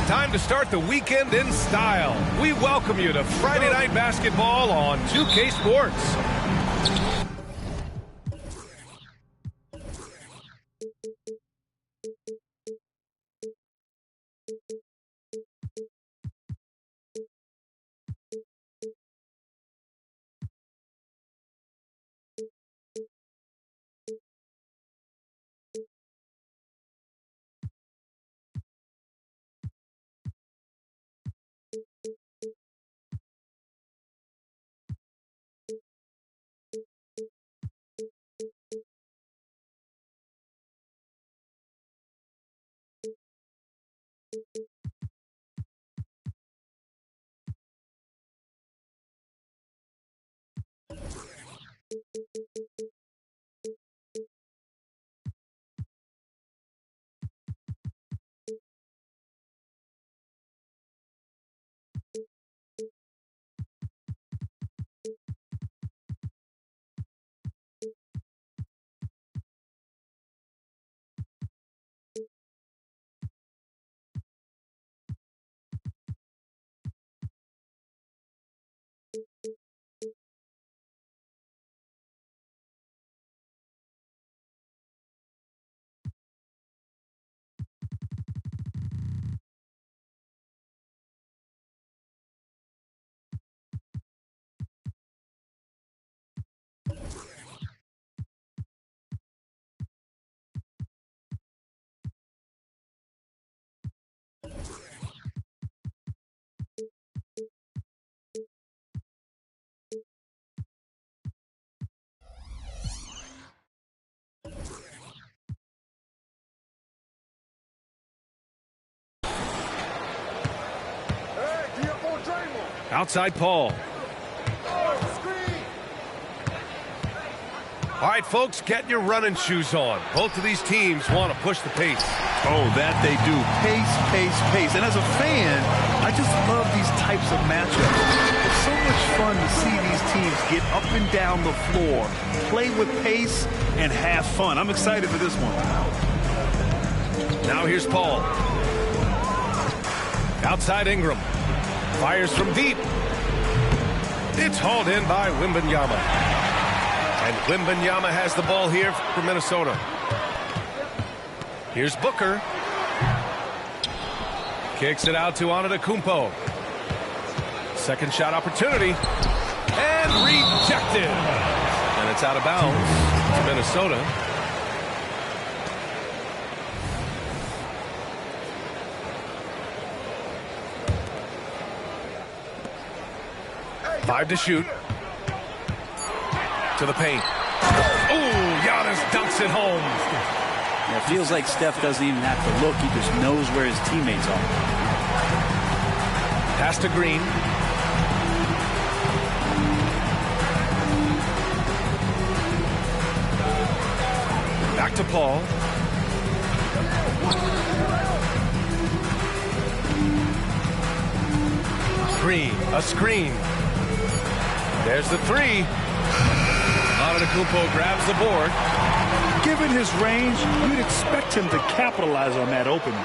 Time to start the weekend in style. We welcome you to Friday Night Basketball on 2K Sports. Outside Paul. All right, folks, get your running shoes on. Both of these teams want to push the pace. Oh, that they do. Pace, pace, pace. And as a fan, I just love these types of matchups. It's so much fun to see these teams get up and down the floor, play with pace, and have fun. I'm excited for this one. Now here's Paul. Outside Ingram. Fires from deep. It's hauled in by Wembanyama. And Wembanyama has the ball here for Minnesota. Here's Booker. Kicks it out to Antetokounmpo. Second shot opportunity. And rejected. And it's out of bounds to Minnesota. Five to shoot. To the paint. Ooh, Giannis dunks it home. Yeah, it feels like Steph doesn't even have to look. He just knows where his teammates are. Pass to Green. Back Paul. Green, a screen. There's the three. Antetokounmpo grabs the board. Given his range, you'd expect him to capitalize on that opening.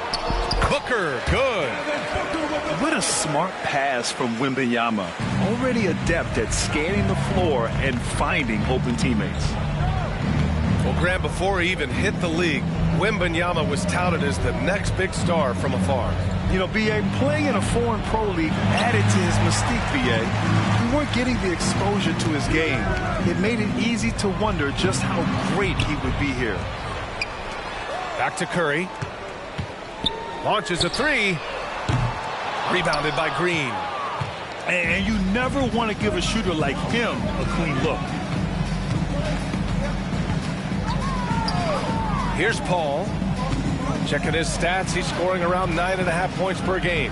Booker, good. What a smart pass from Wembanyama. Already adept at scanning the floor and finding open teammates. Well, Graham, before he even hit the league, Wembanyama was touted as the next big star from afar. You know, B.A., playing in a foreign pro league added to his mystique, B.A. We weren't getting the exposure to his game. It made it easy to wonder just how great he would be here. Back to Curry. Launches a three. Rebounded by Green. And you never want to give a shooter like him a clean look. Here's Paul. Checking his stats, he's scoring around 9.5 points per game.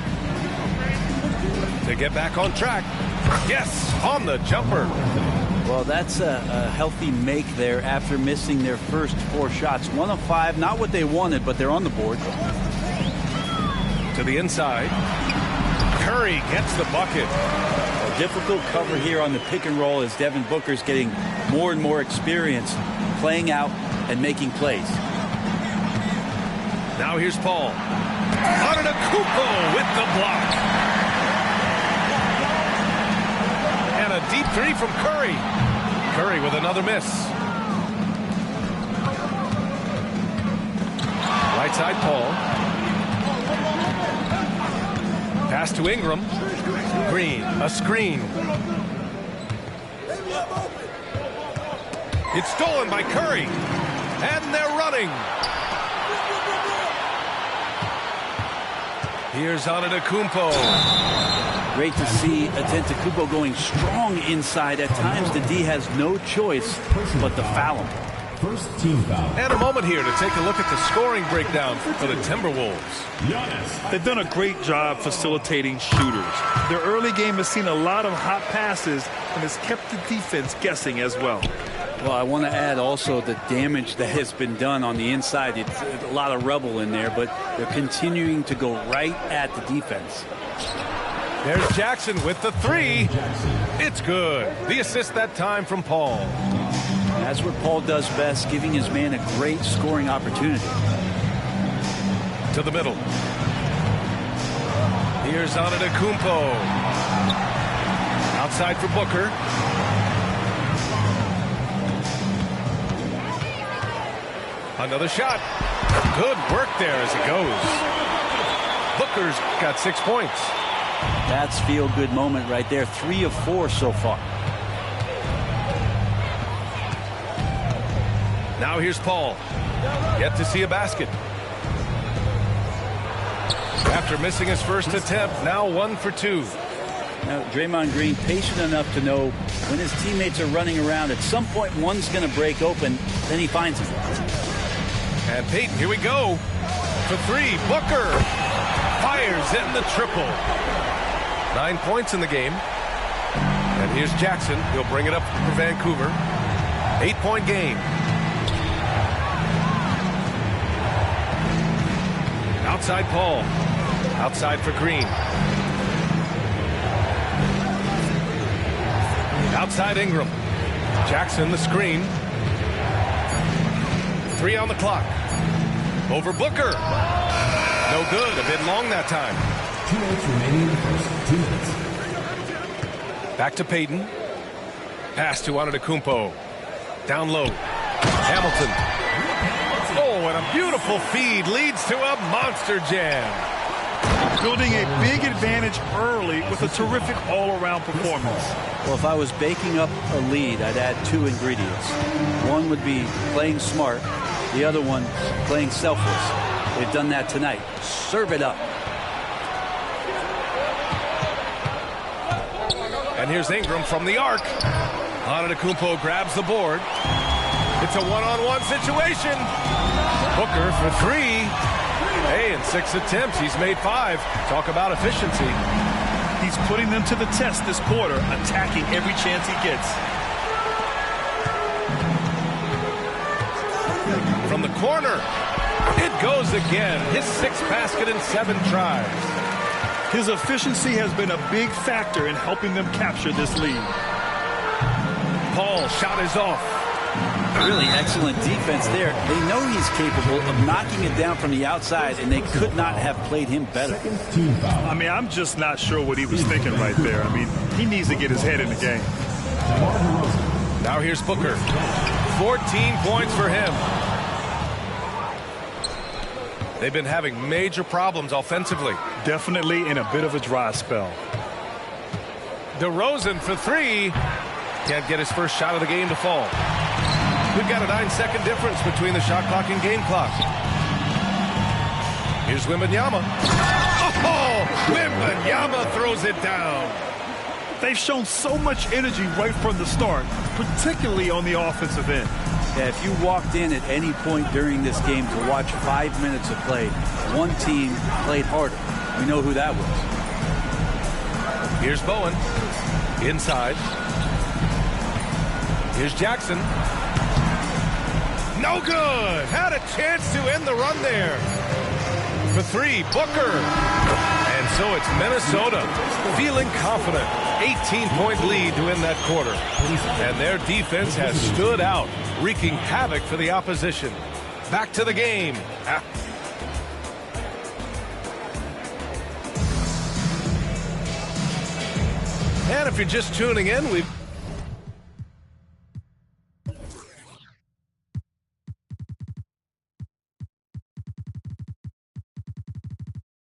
To get back on track. Yes, on the jumper. Well, that's a healthy make there after missing their first 4 shots. 1 of 5, not what they wanted, but they're on the board. To the inside. Curry gets the bucket. A difficult cover here on the pick and roll as Devin Booker's getting more and more experience playing out and making plays. Now here's Paul. Antetokounmpo with the block. And a deep three from Curry. Curry with another miss. Right side Paul. Pass to Ingram. Green, a screen. It's stolen by Curry. And they're running. Here's Antetokounmpo. Great to see Antetokounmpo going strong inside. At times, the D has no choice but to foul him. First team foul. And a moment here to take a look at the scoring breakdown for the Timberwolves. They've done a great job facilitating shooters. Their early game has seen a lot of hot passes and has kept the defense guessing as well. Well, I want to add also the damage that has been done on the inside. It's a lot of rubble in there, but they're continuing to go right at the defense. There's Jackson with the three. It's good. The assist that time from Paul. That's what Paul does best, giving his man a great scoring opportunity. To the middle. Here's Antetokounmpo. Outside for Booker. Another shot. Good work there as it goes. Booker's got 6 points. That's feel-good moment right there. 3 of 4 so far. Now here's Paul. Yet to see a basket. After missing his first attempt, now 1 for 2. Now, Draymond Green patient enough to know when his teammates are running around, at some point one's going to break open, then he finds it. And Payton, here we go. For 3, Booker fires in the triple. 9 points in the game. And here's Jackson. He'll bring it up for Vancouver. 8-point game. Outside Paul. Outside for Green. Outside Ingram. Jackson the screen. 3 on the clock. Over Booker. No good. A bit long that time. 2 minutes remaining in the first. 2 minutes. Back to Payton. Pass to Antetokounmpo. Down low. Hamilton. Oh, and a beautiful feed leads to a monster jam. Building a big advantage early with a terrific all-around performance. Well, if I was baking up a lead, I'd add 2 ingredients. One would be playing smart. The other one, playing selfless. They've done that tonight. Serve it up. And here's Ingram from the arc. Antetokounmpo grabs the board. It's a one-on-one situation. Booker for 3. Hey, in 6 attempts, he's made 5. Talk about efficiency. He's putting them to the test this quarter, attacking every chance he gets. From from the corner. It goes again. His 6th basket in 7 tries. His efficiency has been a big factor in helping them capture this lead. Paul, shot is off. Really excellent defense there. They know he's capable of knocking it down from the outside, and they could not have played him better. Team foul. I mean, I'm just not sure what he was thinking right there. I mean, he needs to get his head in the game. Now here's Booker. 14 points for him. They've been having major problems offensively. Definitely in a bit of a dry spell. DeRozan for 3. Can't get his first shot of the game to fall. We've got a 9-second difference between the shot clock and game clock. Here's Wembanyama. Oh, Wembanyama throws it down. They've shown so much energy right from the start, particularly on the offensive end. Yeah, if you walked in at any point during this game to watch 5 minutes of play, one team played harder. We know who that was. Here's Bowen. Inside. Here's Jackson. No good. Had a chance to end the run there. For 3, Booker. And so it's Minnesota feeling confident. 18-point lead to win that quarter. And their defense has stood out, wreaking havoc for the opposition. Back to the game. And if you're just tuning in, we've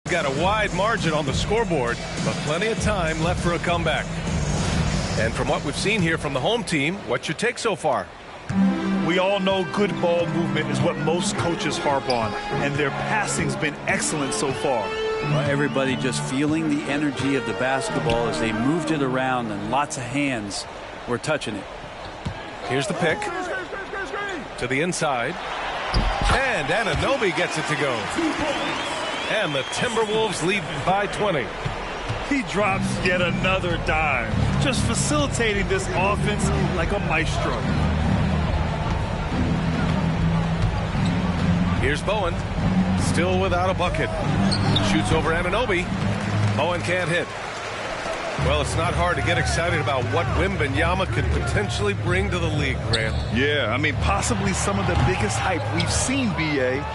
got a wide margin on the scoreboard, but plenty of time left for a comeback. And from what we've seen here from the home team, what's your take so far? We all know good ball movement is what most coaches harp on, and their passing's been excellent so far. Well, everybody just feeling the energy of the basketball as they moved it around, and lots of hands were touching it. Here's the pick. To the inside. And Anunoby gets it to go. And the Timberwolves lead by 20. He drops yet another dime, just facilitating this offense like a maestro. Here's Bowen, still without a bucket. Shoots over Anunoby. Bowen can't hit. Well, it's not hard to get excited about what Wembanyama could potentially bring to the league, Grant. Yeah, I mean, possibly some of the biggest hype we've seen, B.A.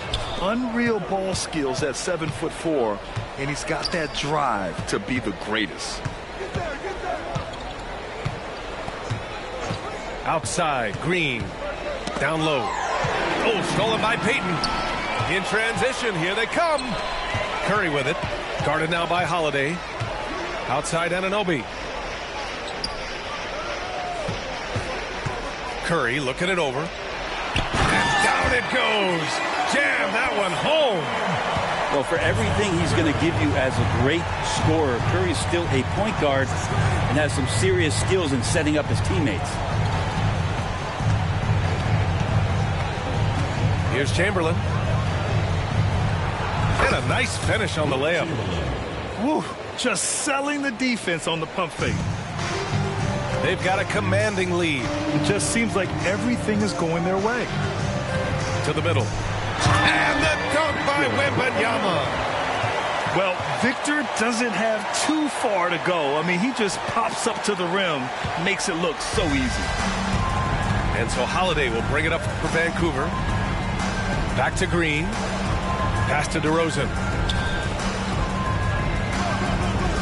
Unreal ball skills at 7'4", and he's got that drive to be the greatest. Outside, Green. Down low. Oh, stolen by Payton. In transition, here they come. Curry with it. Guarded now by Holiday. Outside Anunoby. Curry looking it over. And down it goes. Jam that one home. Well, for everything he's going to give you as a great scorer, Curry's still a point guard and has some serious skills in setting up his teammates. Here's Chamberlain. And a nice finish on the layup. Woo, just selling the defense on the pump fake. They've got a commanding lead. It just seems like everything is going their way. To the middle. And the dunk by Wembanyama. Well, Victor doesn't have too far to go. I mean, he just pops up to the rim, makes it look so easy. And so Holiday will bring it up for Vancouver. Back to Green. Pass to DeRozan.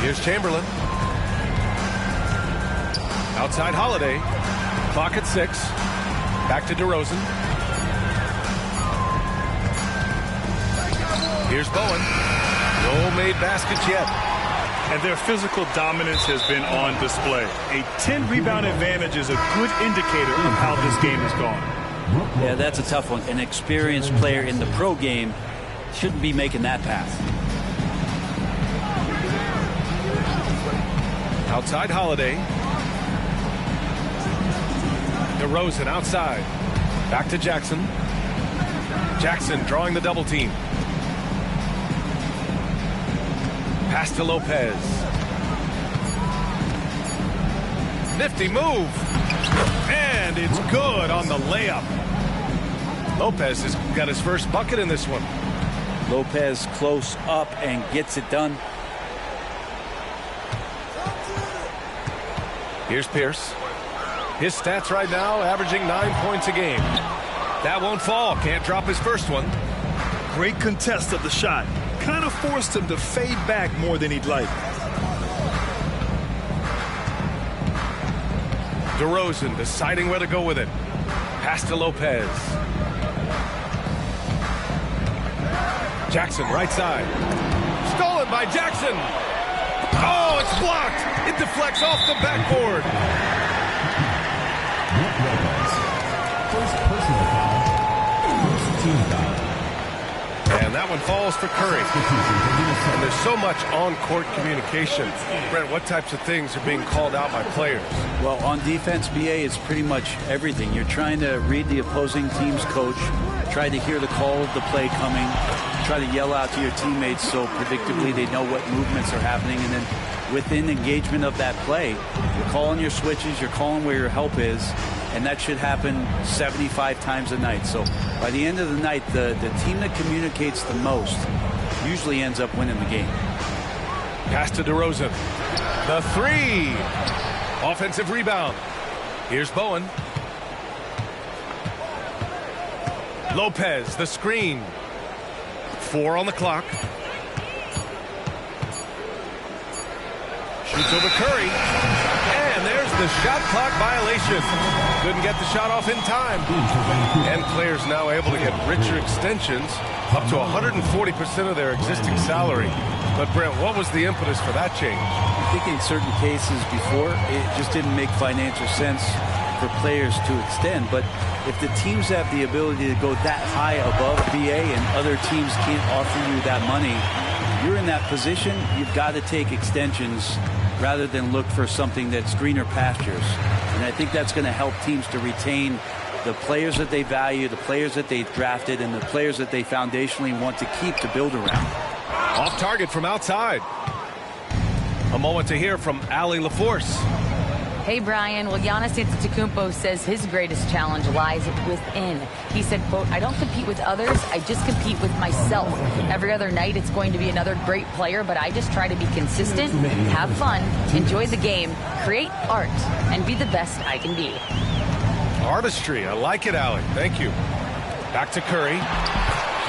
Here's Chamberlain. Outside Holiday. Clock at 6. Back to DeRozan. Here's Bowen. No made baskets yet. And their physical dominance has been on display. A 10-rebound advantage is a good indicator of how this game has gone. Yeah, that's a tough one. An experienced player in the pro game shouldn't be making that pass. Outside Holiday. DeRozan outside. Back to Jackson. Jackson drawing the double team. Pass to Lopez. Nifty move. And it's good on the layup. Lopez has got his first bucket in this one. Lopez close up and gets it done. Here's Pierce. His stats right now averaging 9 points a game. That won't fall. Can't drop his first one. Great contest of the shot. Kind of forced him to fade back more than he'd like. DeRozan deciding where to go with it. Pass to Lopez. Jackson, right side. Stolen by Jackson. Oh, it's blocked. It deflects off the backboard. First personal foul. First team foul. And that one falls for Curry. And there's so much on-court communication. Brent, what types of things are being called out by players? Well, on defense, BA, it's pretty much everything. You're trying to read the opposing team's coach, try to hear the call of the play coming, try to yell out to your teammates so predictably they know what movements are happening, and then within engagement of that play, you're calling your switches, you're calling where your help is, and that should happen 75 times a night. So by the end of the night, the team that communicates the most usually ends up winning the game. Pass to DeRozan. The three. Offensive rebound. Here's Bowen. Lopez, the screen. 4 on the clock. Shoots over Curry. And there's the shot clock violation. Couldn't get the shot off in time. And players now able to get richer extensions, up to 140% of their existing salary. But Brent, what was the impetus for that change? I think in certain cases before, it just didn't make financial sense for players to extend. But if the teams have the ability to go that high above BA and other teams can't offer you that money, you're in that position, you've got to take extensions rather than look for something that's greener pastures. And I think that's going to help teams to retain the players that they value, the players that they've drafted, and the players that they foundationally want to keep to build around. Off target from outside. A moment to hear from Allie LaForce. Hey, Brian. Well, Giannis Antetokounmpo says his greatest challenge lies within. He said, quote, "I don't compete with others. I just compete with myself. Every other night it's going to be another great player, but I just try to be consistent, have fun, enjoy the game, create art, and be the best I can be." Artistry. I like it, Allie. Thank you. Back to Curry.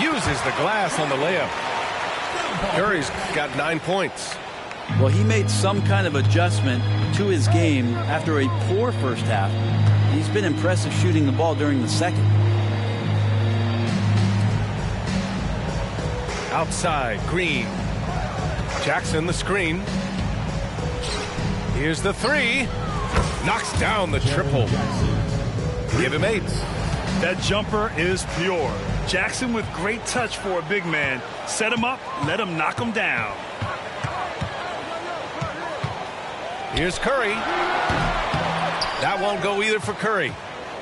Uses the glass on the layup. Curry's got 9 points. Well, he made some kind of adjustment to his game after a poor first half. He's been impressive shooting the ball during the second. Outside, Green. Jackson, the screen. Here's the three. Knocks down the triple. Give him 8. That jumper is pure. Jackson with great touch for a big man. Set him up, let him knock him down. Here's Curry. That won't go either for Curry.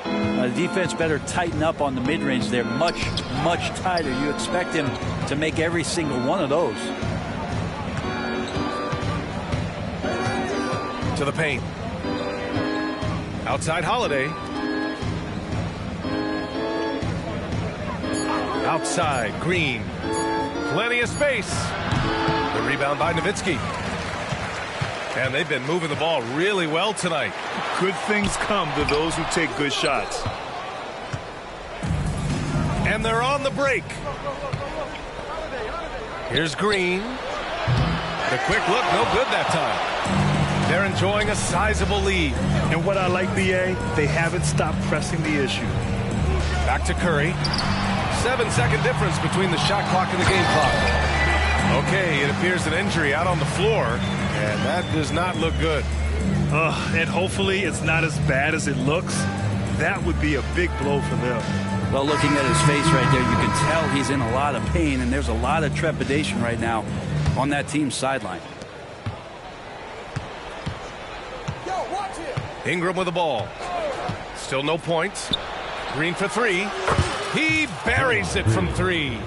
The defense better tighten up on the mid-range. They're much, much tighter. You expect him to make every single one of those. To the paint. Outside Holiday. Outside Green. Plenty of space. The rebound by Nowitzki. And they've been moving the ball really well tonight. Good things come to those who take good shots. And they're on the break. Here's Green. The quick look, no good that time. They're enjoying a sizable lead. And what I like, BA, they haven't stopped pressing the issue. Back to Curry. 7-second difference between the shot clock and the game clock. Okay, it appears an injury out on the floor, and that does not look good. And hopefully it's not as bad as it looks. That would be a big blow for them. Well, looking at his face right there, you can tell he's in a lot of pain, and there's a lot of trepidation right now on that team's sideline. Ingram with the ball. Still no points. Green for 3. He buries it from 3.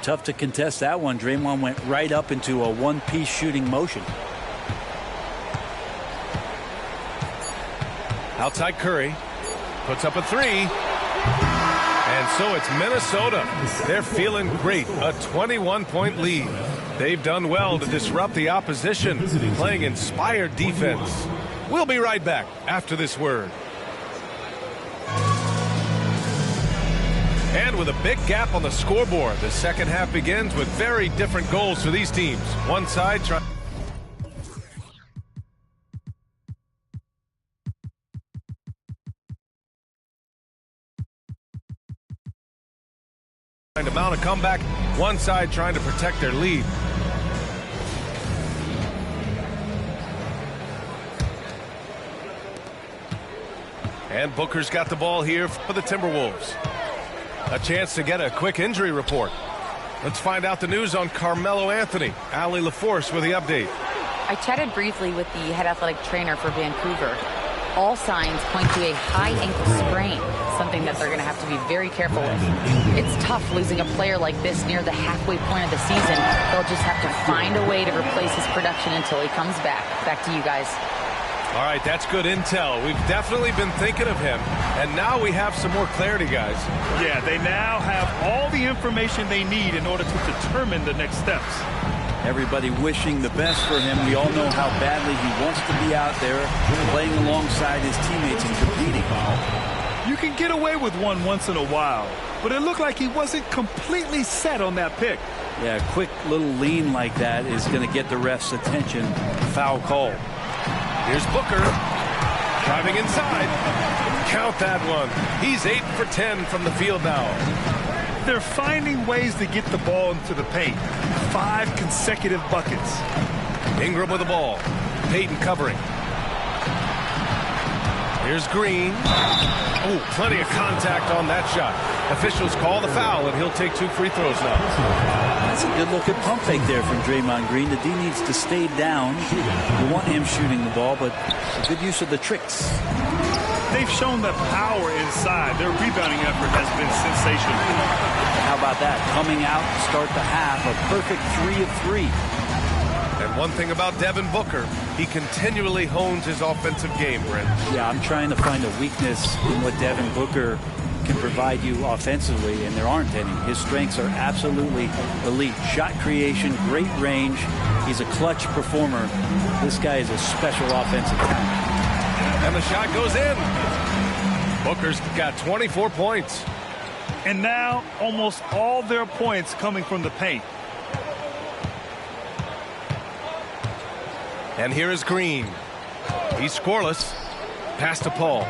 Tough to contest that one. Draymond went right up into a one-piece shooting motion. Outside Curry. Puts up a 3. And so it's Minnesota. They're feeling great. A 21-point lead. They've done well to disrupt the opposition, playing inspired defense. We'll be right back after this word. And with a big gap on the scoreboard, the second half begins with very different goals for these teams. One side trying to mount a comeback, one side trying to protect their lead. And Booker's got the ball here for the Timberwolves. A chance to get a quick injury report. Let's find out the news on Carmelo Anthony. Allie LaForce with the update. I chatted briefly with the head athletic trainer for Vancouver. All signs point to a high ankle sprain, something that they're going to have to be very careful with. It's tough losing a player like this near the halfway point of the season. They'll just have to find a way to replace his production until he comes back. Back to you guys. All right, that's good intel. We've definitely been thinking of him, and now we have some more clarity, guys. Yeah, they now have all the information they need in order to determine the next steps. Everybody wishing the best for him. We all know how badly he wants to be out there playing alongside his teammates and competing. You can get away with one once in a while, but it looked like he wasn't completely set on that pick. Yeah, a quick little lean like that is going to get the ref's attention. Foul call. Here's Booker, driving inside. Count that one. He's 8 for 10 from the field now. They're finding ways to get the ball into the paint. 5 consecutive buckets. Ingram with the ball. Payton covering. Here's Green. Oh, plenty of contact on that shot. Officials call the foul, and he'll take 2 free throws now. That's a good-looking pump fake there from Draymond Green. The D needs to stay down. You want him shooting the ball, but a good use of the tricks. They've shown the power inside. Their rebounding effort has been sensational. How about that? Coming out to start the half, a perfect 3 of 3. And one thing about Devin Booker, he continually hones his offensive game, Brent. Yeah, I'm trying to find a weakness in what Devin Booker can provide you offensively, and there aren't any. His strengths are absolutely elite. Shot creation, great range. He's a clutch performer. This guy is a special offensive talent. And the shot goes in. Booker's got 24 points. And now almost all their points coming from the paint. And here is Green. He's scoreless. Pass to Paul.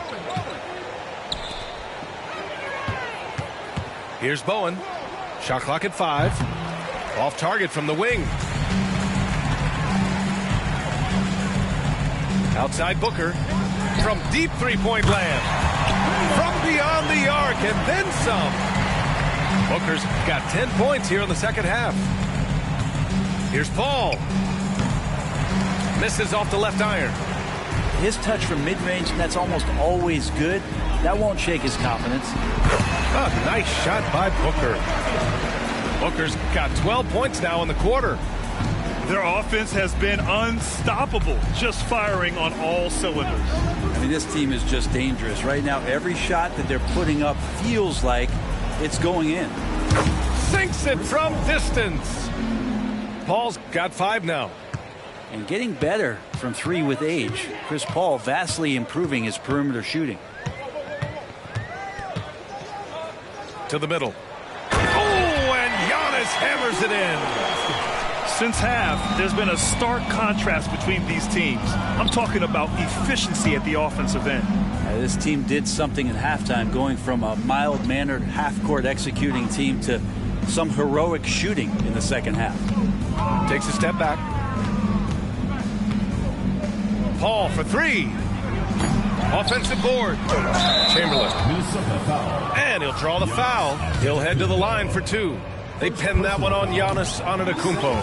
Here's Bowen. Shot clock at 5. Off target from the wing. Outside Booker. From deep three-point land. From beyond the arc and then some. Booker's got 10 points here in the second half. Here's Paul. Misses off the left iron. His touch from mid-range, that's almost always good. That won't shake his confidence. A nice shot by Booker. Booker's got 12 points now in the quarter. Their offense has been unstoppable, just firing on all cylinders. I mean, this team is just dangerous. Right now, every shot that they're putting up feels like it's going in. Sinks it from distance. Paul's got 5 now. And getting better from 3 with age. Chris Paul vastly improving his perimeter shooting. To the middle. Oh, and Giannis hammers it in. Since half, there's been a stark contrast between these teams. I'm talking about efficiency at the offensive end. This team did something at halftime, going from a mild-mannered half-court executing team to some heroic shooting in the second half. Takes a step back. Paul for 3. Offensive board. Chamberlain. And he'll draw the foul. He'll head to the line for 2. They pinned that one on Giannis Antetokounmpo.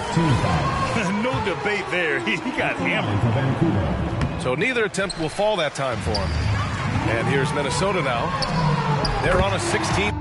No debate there. He got hammered. So neither attempt will fall that time for him. And here's Minnesota now. They're on a 16.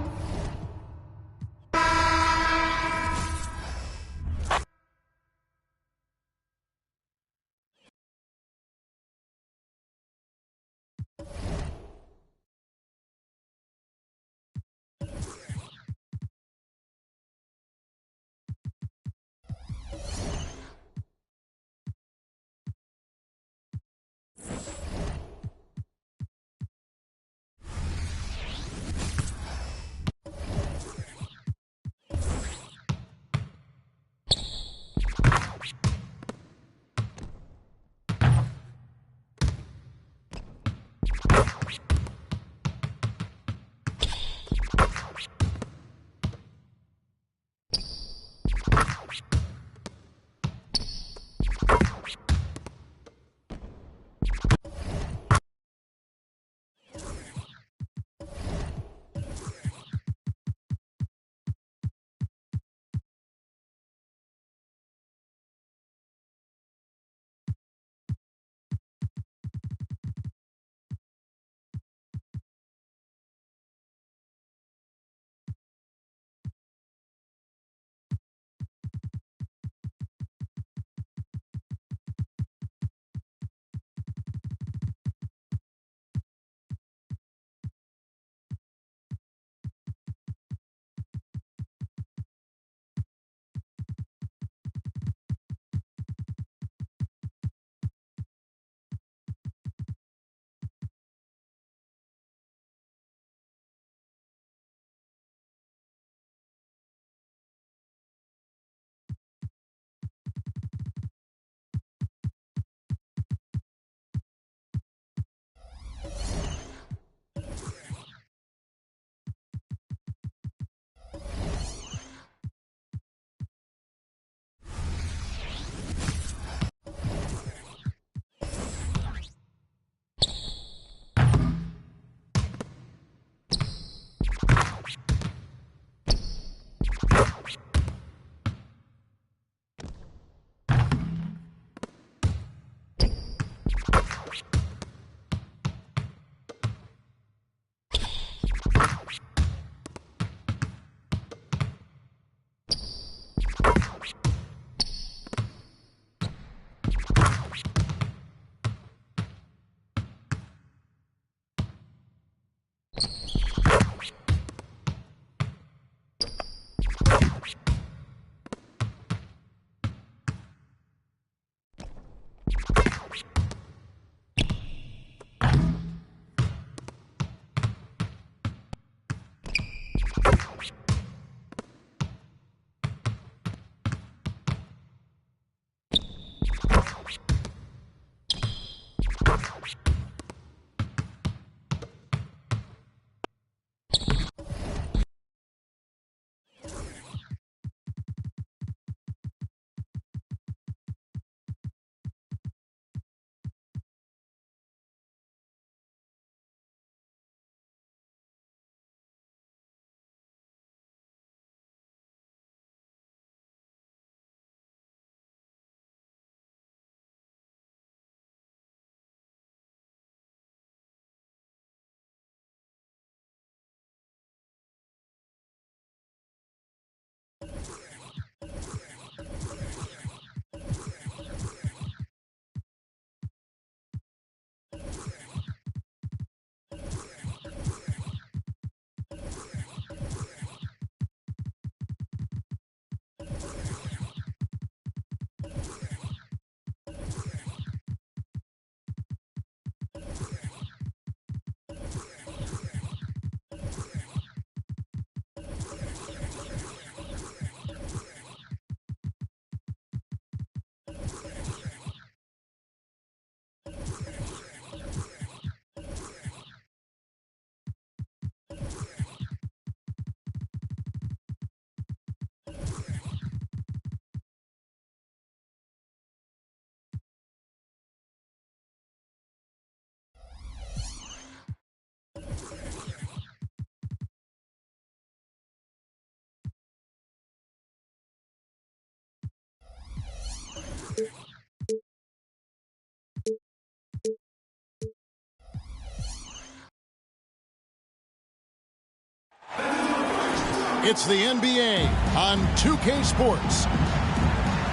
It's the NBA on 2K Sports.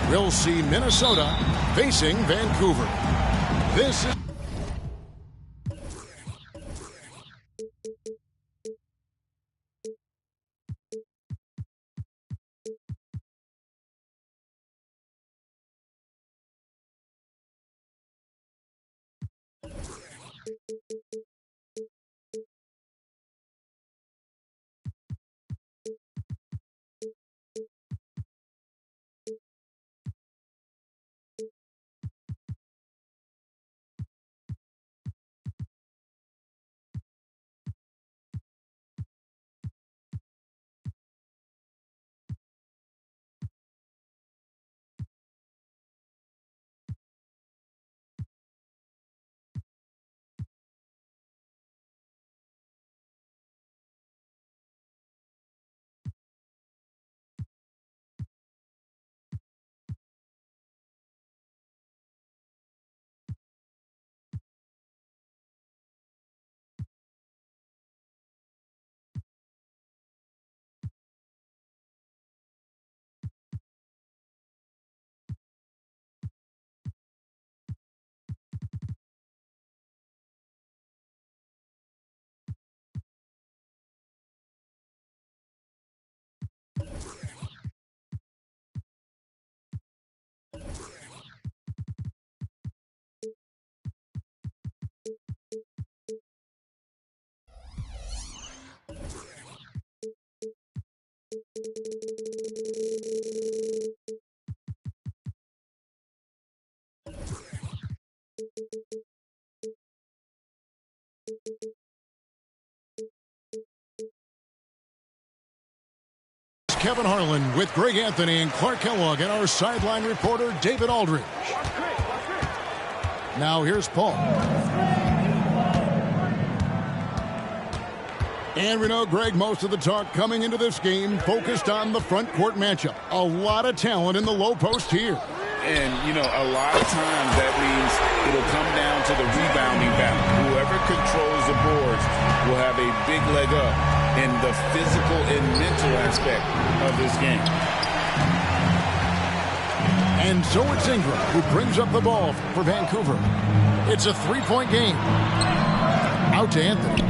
We'll see Minnesota facing Vancouver. This is Kevin Harlan with Greg Anthony and Clark Kellogg and our sideline reporter David Aldridge. Now here's Paul. And we know, Greg, most of the talk coming into this game focused on the front court matchup. A lot of talent in the low post here. And, you know, a lot of times that means it'll come down to the rebounding battle. Whoever controls the boards will have a big leg up in the physical and mental aspect of this game. And so it's Ingram who brings up the ball for Vancouver. It's a three-point game. Out to Anthony.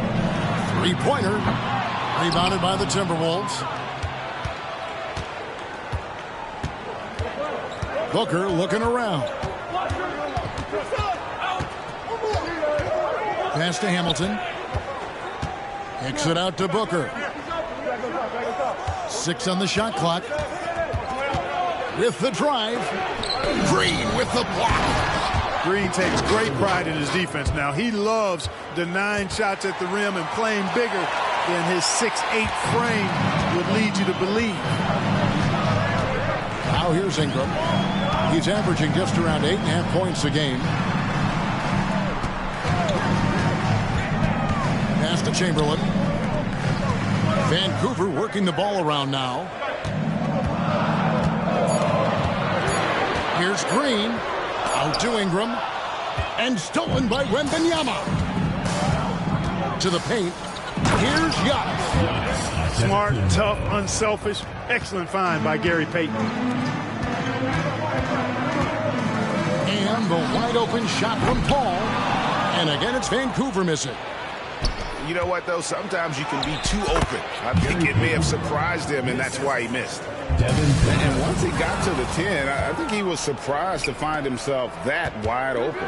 Three-pointer. Rebounded by the Timberwolves. Booker looking around. Pass to Hamilton. Kicks it out to Booker. 6 on the shot clock. With the drive. Green with the block. Green takes great pride in his defense now. He loves denying shots at the rim and playing bigger than his 6'8" frame would lead you to believe. Now here's Ingram. He's averaging just around 8.5 points a game. Pass to Chamberlain. Vancouver working the ball around now. Here's Green. Out to Ingram. And stolen by Wembanyama. To the paint. Here's Giannis. Smart, tough, unselfish. Excellent find by Gary Payton. And the wide open shot from Paul. And again, it's Vancouver missing. You know what, though? Sometimes you can be too open. I think it may have surprised him, and that's why he missed. And once he got to the 10, I think he was surprised to find himself that wide open.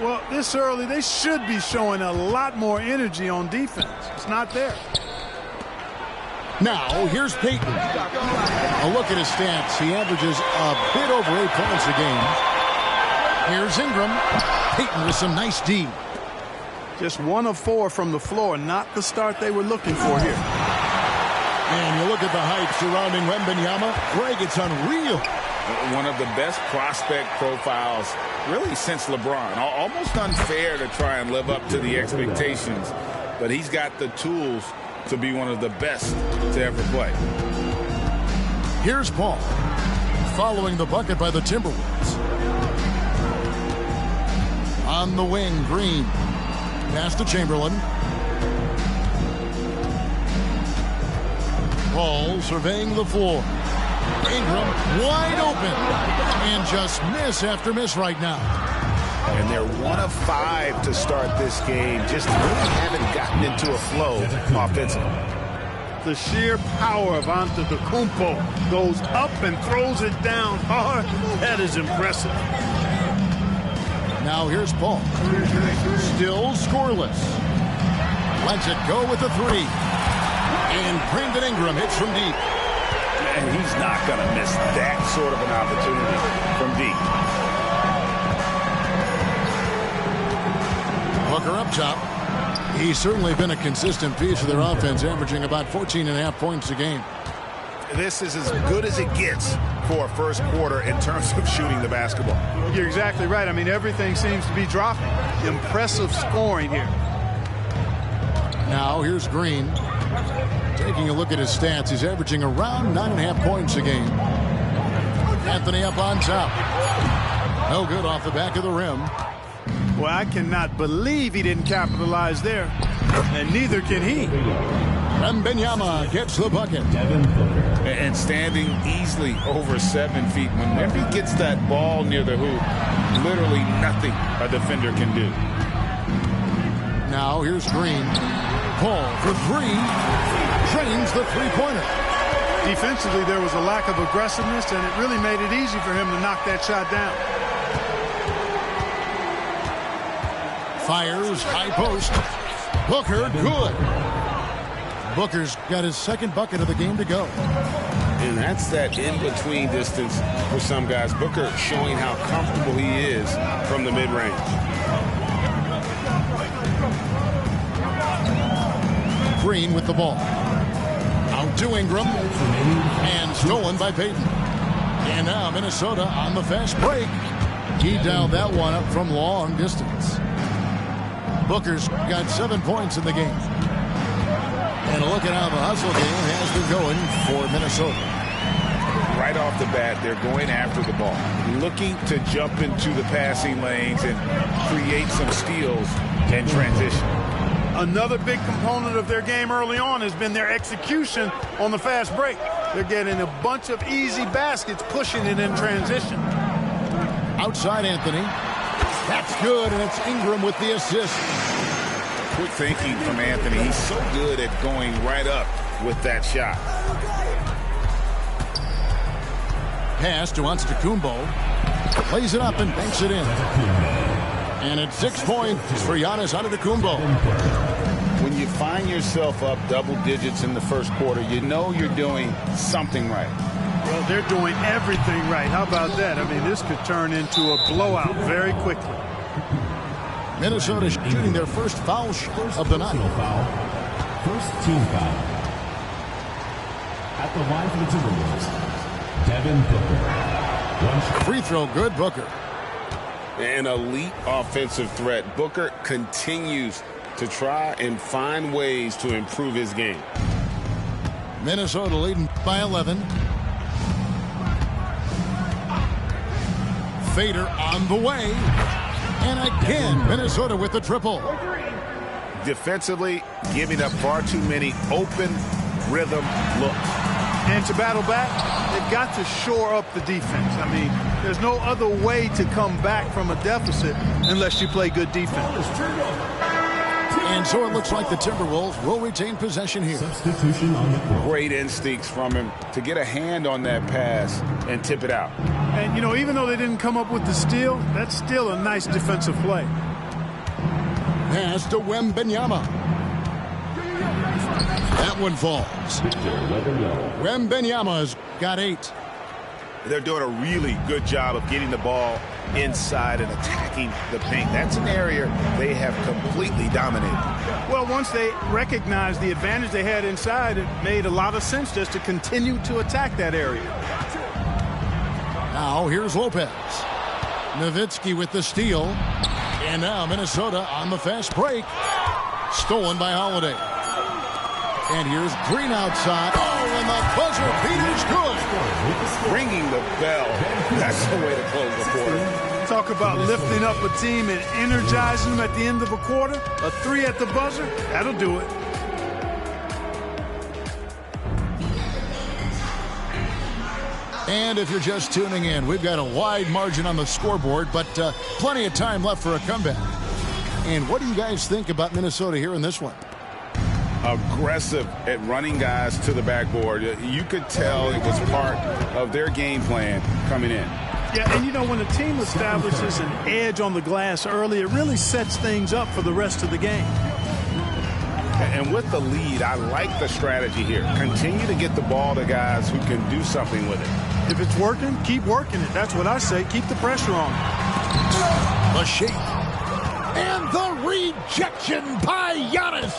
Well, this early, they should be showing a lot more energy on defense. It's not there. Now, here's Payton. A look at his stats. He averages a bit over 8 points a game. Here's Ingram. Payton with some nice D. Just 1 of 4 from the floor. Not the start they were looking for here. And you look at the hype surrounding Wembanyama. Greg, it's unreal. One of the best prospect profiles really since LeBron. Almost unfair to try and live up to the expectations. But he's got the tools to be one of the best to ever play. Here's Paul. Following the bucket by the Timberwolves. On the wing, Green. Pass to Chamberlain. Paul surveying the floor. Ingram wide open. And just miss after miss right now. And they're 1 of 5 to start this game. Just really haven't gotten into a flow offensively. The sheer power of Antetokounmpo goes up and throws it down hard. That is impressive. Now here's Paul. Still scoreless. Lets it go with the 3. And Brandon Ingram hits from deep. And he's not going to miss that sort of an opportunity from deep. Booker up top. He's certainly been a consistent piece of their offense, averaging about 14.5 points a game. This is as good as it gets for a first quarter in terms of shooting the basketball. You're exactly right. I mean, everything seems to be dropping. Impressive scoring here. Now here's Green. Taking a look at his stats, he's averaging around 9.5 points a game. Anthony up on top. No good off the back of the rim. Well, I cannot believe he didn't capitalize there. And neither can he. Wembanyama gets the bucket. And standing easily over 7 feet. Whenever he gets that ball near the hoop, literally nothing a defender can do. Now here's Green. Paul for 3. Drains the three-pointer. Defensively, there was a lack of aggressiveness, and it really made it easy for him to knock that shot down. Fires, high post. Booker, good. Booker's got his second bucket of the game to go. And that's that in-between distance for some guys. Booker showing how comfortable he is from the mid-range. Green with the ball. Out to Ingram. And stolen by Payton. And now Minnesota on the fast break. He dialed that one up from long distance. Booker's got 7 points in the game. And look at how the hustle game has been going for Minnesota. Right off the bat, they're going after the ball, looking to jump into the passing lanes and create some steals and transition. Another big component of their game early on has been their execution on the fast break. They're getting a bunch of easy baskets, pushing it in transition. Outside Anthony. That's good, and it's Ingram with the assist. Quick thinking from Anthony. He's so good at going right up with that shot. Pass to Antetokounmpo. Plays it up and banks it in. And it's 6 points for Giannis Antetokounmpo. When you find yourself up double digits in the first quarter, you know you're doing something right. Well, they're doing everything right. How about that? I mean, this could turn into a blowout very quickly. Minnesota shooting their first foul shot of the night. First team foul. At the line for the Timberwolves, Devin Booker. Free throw good, Booker. An elite offensive threat. Booker continues to try and find ways to improve his game. Minnesota leading by 11. Fader on the way. And again, Minnesota with the triple. Defensively, giving up far too many open rhythm looks. And to battle back, they've got to shore up the defense. I mean, there's no other way to come back from a deficit unless you play good defense. And so it looks like the Timberwolves will retain possession here. Substitution on the court. Great instincts from him to get a hand on that pass and tip it out. And, you know, even though they didn't come up with the steal, that's still a nice defensive play. Pass to Wembanyama. That one falls. Wembanyama's got 8. They're doing a really good job of getting the ball inside and attacking the paint. That's an area they have completely dominated. Well, once they recognized the advantage they had inside, it made a lot of sense just to continue to attack that area. Now here's Lopez. Nowitzki with the steal. And now Minnesota on the fast break. Stolen by Holiday. And here's Green outside. Oh, and the buzzer beater is good. Ringing the bell. That's the way to close the quarter. Talk about lifting up a team and energizing them at the end of a quarter. A 3 at the buzzer, that'll do it. And if you're just tuning in, we've got a wide margin on the scoreboard, but plenty of time left for a comeback. And what do you guys think about Minnesota here in this one? Aggressive at running guys to the backboard. You could tell it was part of their game plan coming in. Yeah, and you know, when a team establishes an edge on the glass early, it really sets things up for the rest of the game. And with the lead, I like the strategy here. Continue to get the ball to guys who can do something with it. If it's working, keep working it. That's what I say. Keep the pressure on. The shake. And the rejection by Giannis.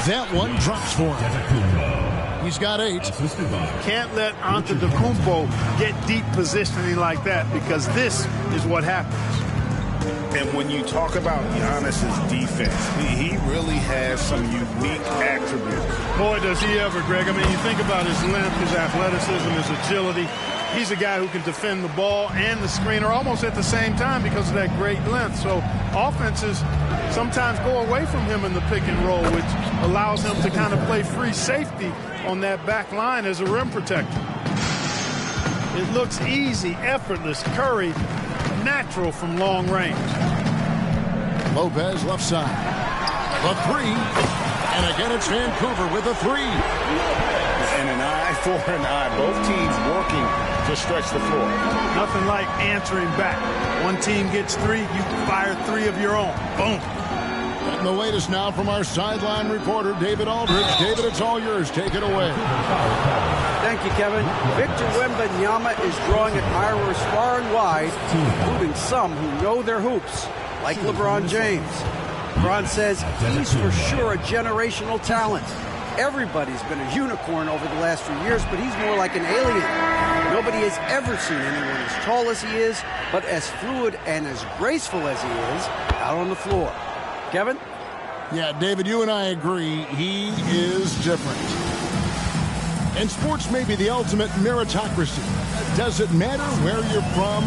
That one drops for him. He's got 8. Can't let Antetokounmpo get deep positioning like that, because this is what happens. And when you talk about Giannis's defense, he really has some unique attributes. Boy, does he ever, Greg. I mean, you think about his length, his athleticism, his agility. He's a guy who can defend the ball and the screener almost at the same time because of that great length. So offenses sometimes go away from him in the pick and roll, which allows him to kind of play free safety on that back line as a rim protector. It looks easy, effortless. Curry, natural from long range. Lopez left side. The 3. And again, it's Vancouver with a 3. And an eye for an eye. Both teams working to stretch the floor. Nothing like answering back. One team gets 3, you fire 3 of your own. Boom. And the latest now from our sideline reporter, David Aldridge. David, it's all yours. Take it away. Thank you, Kevin. Victor Wembanyama is drawing admirers far and wide, including some who know their hoops, like LeBron James. LeBron says he's for sure a generational talent. Everybody's been a unicorn over the last few years, but he's more like an alien. Nobody has ever seen anyone as tall as he is, but as fluid and as graceful as he is out on the floor. Kevin? Yeah, David, you and I agree. He is different. And sports may be the ultimate meritocracy. Does it matter where you're from,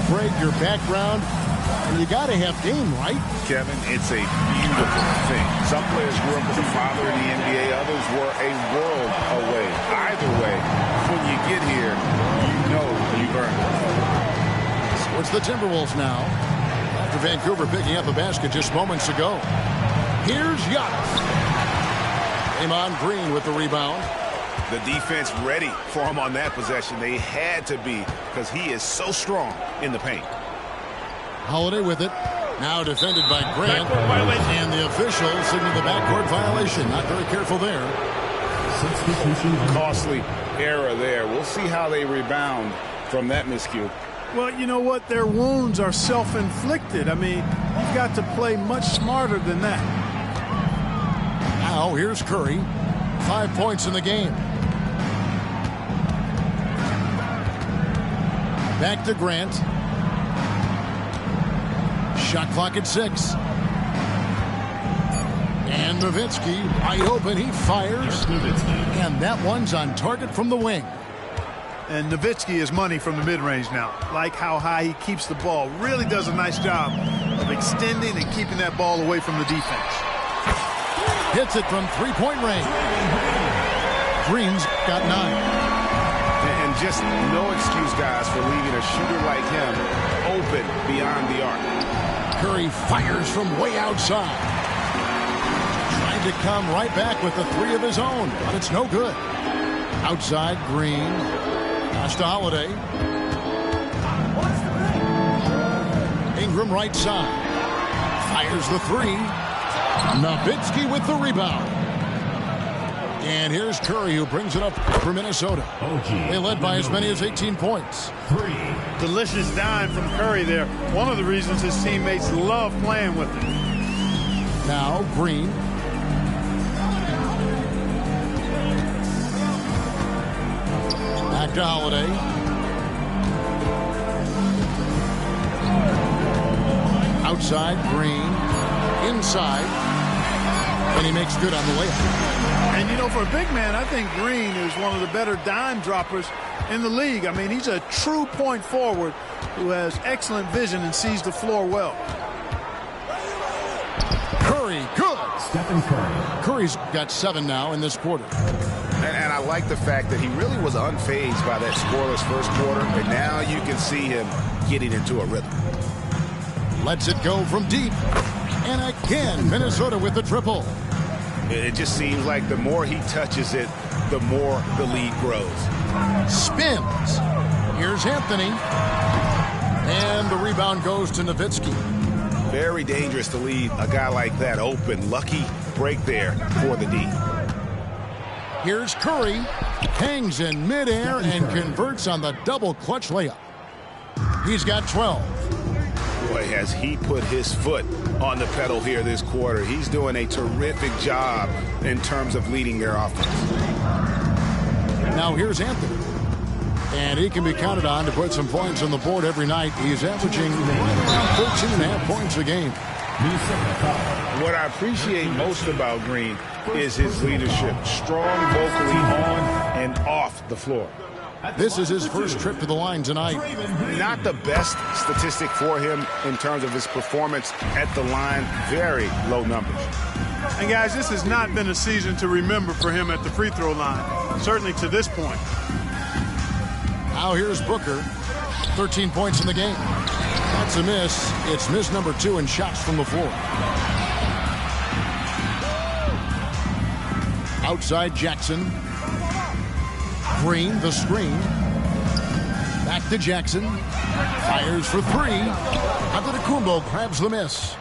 Greg, your background? And you got to have game, right? Kevin, it's a beautiful thing. Some players grew up with a father in the NBA. Others were a world away. Either way, when you get here, you know you've earned it. So it's the Timberwolves now. After Vancouver picking up a basket just moments ago. Here's Giannis. Draymond Green with the rebound. The defense ready for him on that possession. They had to be because he is so strong in the paint. Holiday with it. Now defended by Grant. And the official signaled the backcourt violation. Not very careful there. Costly error there. We'll see how they rebound from that miscue. Well, you know what? Their wounds are self-inflicted. I mean, you've got to play much smarter than that. Now here's Curry. 5 points in the game. Back to Grant. Shot clock at 6. And Nowitzki wide open. He fires. And that one's on target from the wing. And Nowitzki is money from the mid-range now. Like how high he keeps the ball. Really does a nice job of extending and keeping that ball away from the defense. Hits it from three-point range. Green's got 9. And just no excuse, guys, for leaving a shooter like him open beyond the arc. Curry fires from way outside. Trying to come right back with the 3 of his own, but it's no good. Outside, Green. Pass to Holiday. Ingram right side. Fires the 3. Nowitzki with the rebound. And here's Curry, who brings it up for Minnesota. They led by as many as 18 points. Delicious dime from Curry there. One of the reasons his teammates love playing with him. Now Green. Back to Holiday. Outside, Green. Inside. And he makes good on the layup. And, you know, for a big man, I think Green is one of the better dime droppers in the league. I mean, he's a true point forward who has excellent vision and sees the floor well. Curry, good. Stephen Curry. Curry's got 7 now in this quarter. And I like the fact that he really was unfazed by that scoreless first quarter. And now you can see him getting into a rhythm. Lets it go from deep. And again, Minnesota with the triple. It just seems like the more he touches it, the more the lead grows. Spins. Here's Anthony. And the rebound goes to Nowitzki. Very dangerous to leave a guy like that open. Lucky break there for the D. Here's Curry. Hangs in midair and converts on the double clutch layup. He's got 12. Boy, has he put his foot on the pedal here this quarter. He's doing a terrific job in terms of leading their offense. Now here's Anthony. And he can be counted on to put some points on the board every night. He's averaging around 13.5 points a game. What I appreciate most about Green is his leadership. Strong vocally on and off the floor. This is his first trip to the line tonight. Not the best statistic for him in terms of his performance at the line. Very low numbers. And, guys, this has not been a season to remember for him at the free throw line, certainly to this point. Now here's Booker. 13 points in the game. That's a miss. It's miss number 2 in shots from the floor. Outside Jackson. Green, the screen. Back to Jackson. Fires for 3. Antetokounmpo grabs the miss.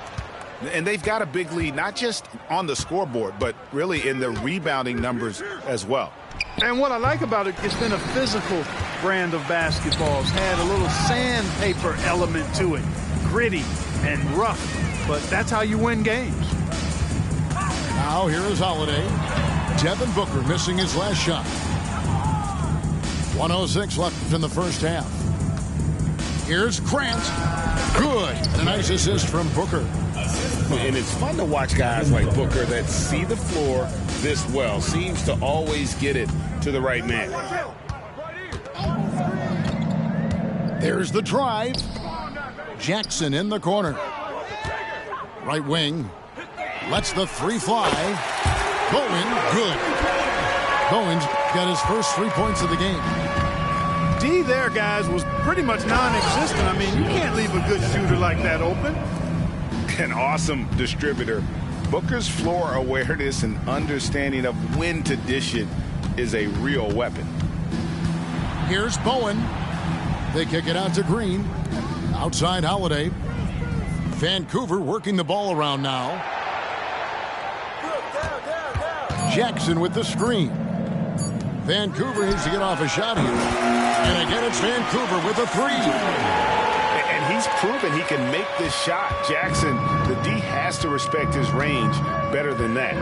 And they've got a big lead, not just on the scoreboard, but really in the rebounding numbers as well. And what I like about it, it's been a physical brand of basketball. It's had a little sandpaper element to it. Gritty and rough, but that's how you win games. Now here is Holiday. Devin Booker missing his last shot. 1:06 left in the first half. Here's Grant. Good. And a nice assist from Booker. And it's fun to watch guys like Booker that see the floor this well. Seems to always get it to the right man. There's the drive. Jackson in the corner. Right wing. Lets the three fly. Bowen, good. Bowen's got his first 3 points of the game. D there, guys, was pretty much non-existent. I mean, you can't leave a good shooter like that open. An awesome distributor. Booker's floor awareness and understanding of when to dish it is a real weapon. Here's Bowen. They kick it out to Green. Outside Holiday. Vancouver working the ball around now. Jackson with the screen. Vancouver needs to get off a shot here. And again, it's Vancouver with a three. And he's proven he can make this shot. Jackson, the D has to respect his range better than that.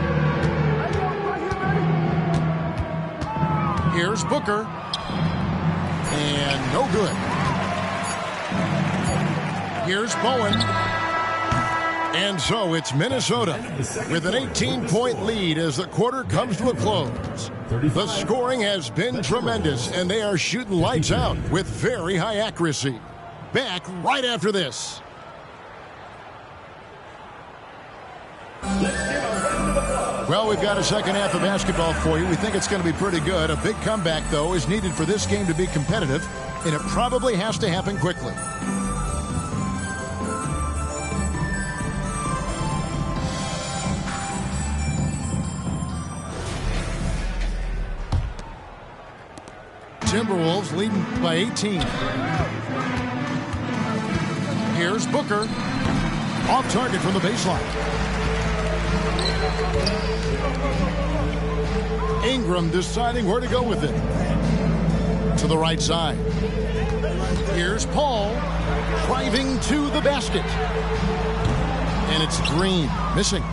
Here's Booker. And no good. Here's Bowen. And so it's Minnesota with an 18-point lead as the quarter comes to a close. The scoring has been tremendous, and they are shooting lights out with very high accuracy. Back right after this. Well, we've got a second half of basketball for you. We think it's going to be pretty good. A big comeback, though, is needed for this game to be competitive, and it probably has to happen quickly. Timberwolves leading by 18. Here's Booker. Off target from the baseline. Ingram deciding where to go with it. To the right side. Here's Paul. Driving to the basket. And it's Green. Missing.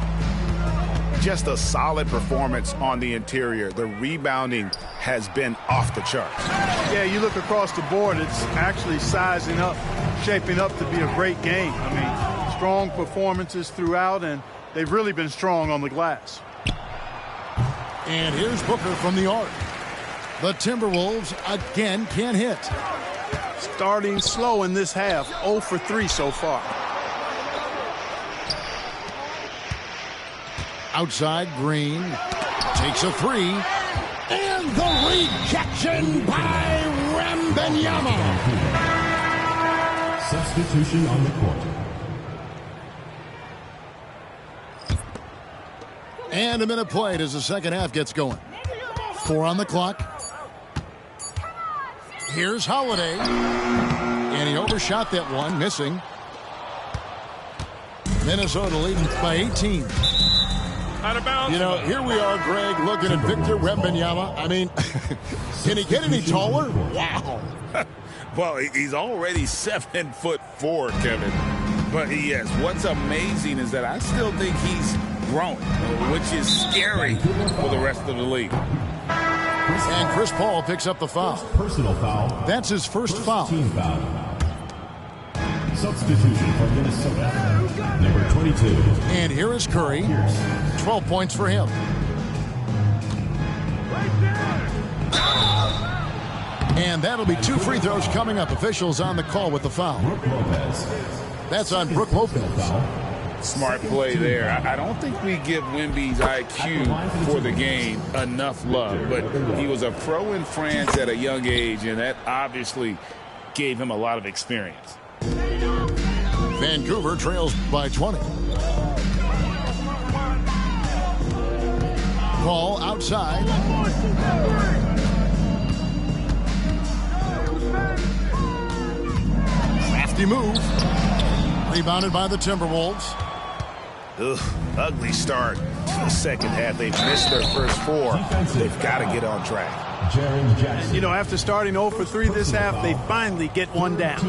Just a solid performance on the interior. The rebounding has been off the charts. Yeah, you look across the board, it's actually sizing up, shaping up to be a great game. I mean, strong performances throughout, and they've really been strong on the glass. And here's Booker from the arc. The Timberwolves again can't hit. Starting slow in this half, 0 for 3 so far. Outside, Green takes a three. And the rejection by Wembanyama. Substitution on the court. And a minute played as the second half gets going. 4 on the clock. Here's Holiday. And he overshot that one, missing. Minnesota leading by 18. Out of bounds. You know, here we are, Greg, looking at Victor Wembanyama. I mean, can he get any taller? Wow. Well, he's already 7'4", Kevin. But yes, what's amazing is that I still think he's growing, which is scary for the rest of the league. And Chris Paul picks up the foul. Personal foul. That's his first foul. Team foul. Substitution for Minnesota, number 22. And here is Curry. 12 points for him. And that'll be 2 free throws coming up. Officials on the call with the foul. That's on Brook Lopez. Smart play there. I don't think we give Wemby's IQ for the game enough love, but he was a pro in France at a young age, and that obviously gave him a lot of experience. Vancouver trails by 20. Ball outside. Crafty move. Rebounded by the Timberwolves. Ugh, ugly start to the second half. They've missed their first 4. They've got to get on track. You know, after starting 0 for 3 this half, they finally get one down.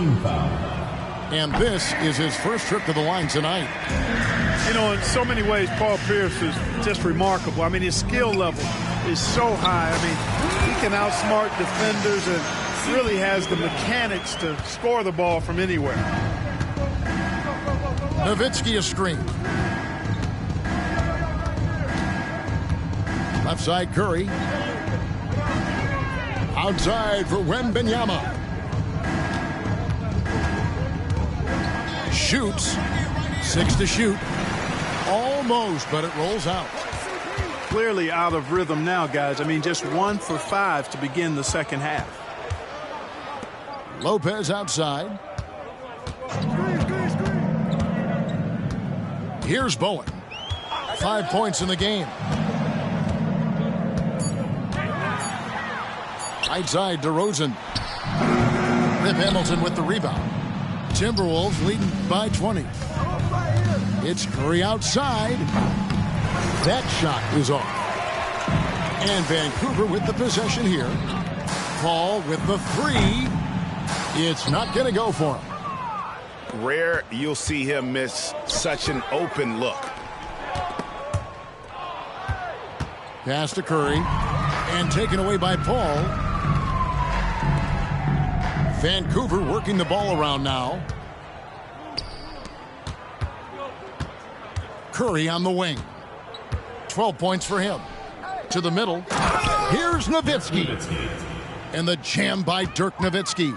And this is his first trip to the line tonight. You know, in so many ways, Paul Pierce is just remarkable. I mean, his skill level is so high. I mean, he can outsmart defenders and really has the mechanics to score the ball from anywhere. Nowitzki a screen. Left side, Curry. Outside for Wembanyama. Shoots. 6 to shoot. Almost, but it rolls out. Clearly out of rhythm now, guys. I mean, just 1 for 5 to begin the second half. Lopez outside. Here's Bowen. 5 points in the game. Right side, DeRozan. Rip Hamilton with the rebound. Timberwolves leading by 20. It's Curry outside. That shot is off. And Vancouver with the possession here. Paul with the 3. It's not going to go for him. Rare you'll see him miss such an open look. Pass to Curry. And taken away by Paul. Vancouver working the ball around now. Curry on the wing. 12 points for him. To the middle. Here's Nowitzki. And the jam by Dirk Nowitzki.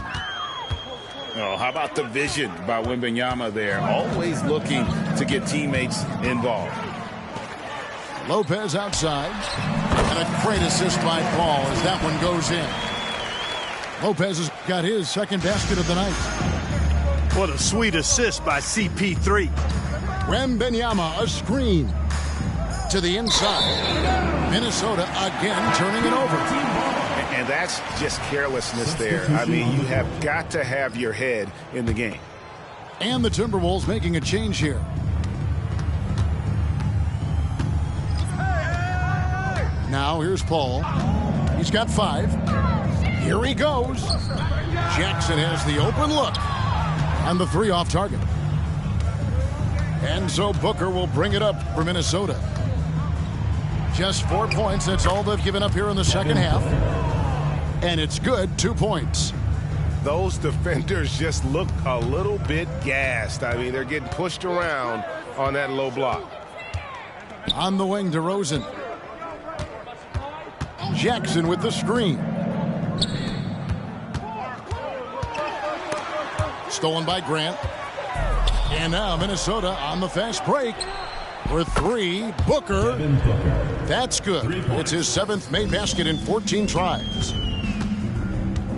Oh, how about the vision by Wembanyama there? Always looking to get teammates involved. Lopez outside. And a great assist by Paul as that one goes in. Lopez has got his second basket of the night. What a sweet assist by CP3. Wembanyama, a screen. To the inside. Minnesota again turning it over. And that's just carelessness there. I mean, you have got to have your head in the game. And the Timberwolves making a change here. Now here's Paul. He's got 5. Here he goes. Jackson has the open look. And the 3 off target. And so Booker will bring it up for Minnesota. Just 4 points. That's all they've given up here in the second half. And it's good. 2 points. Those defenders just look a little bit gassed. I mean, they're getting pushed around on that low block. On the wing, DeRozan. Jackson with the screen. Stolen by Grant. And now Minnesota on the fast break. For 3, Booker. That's good. It's his 7th made basket in 14 tries.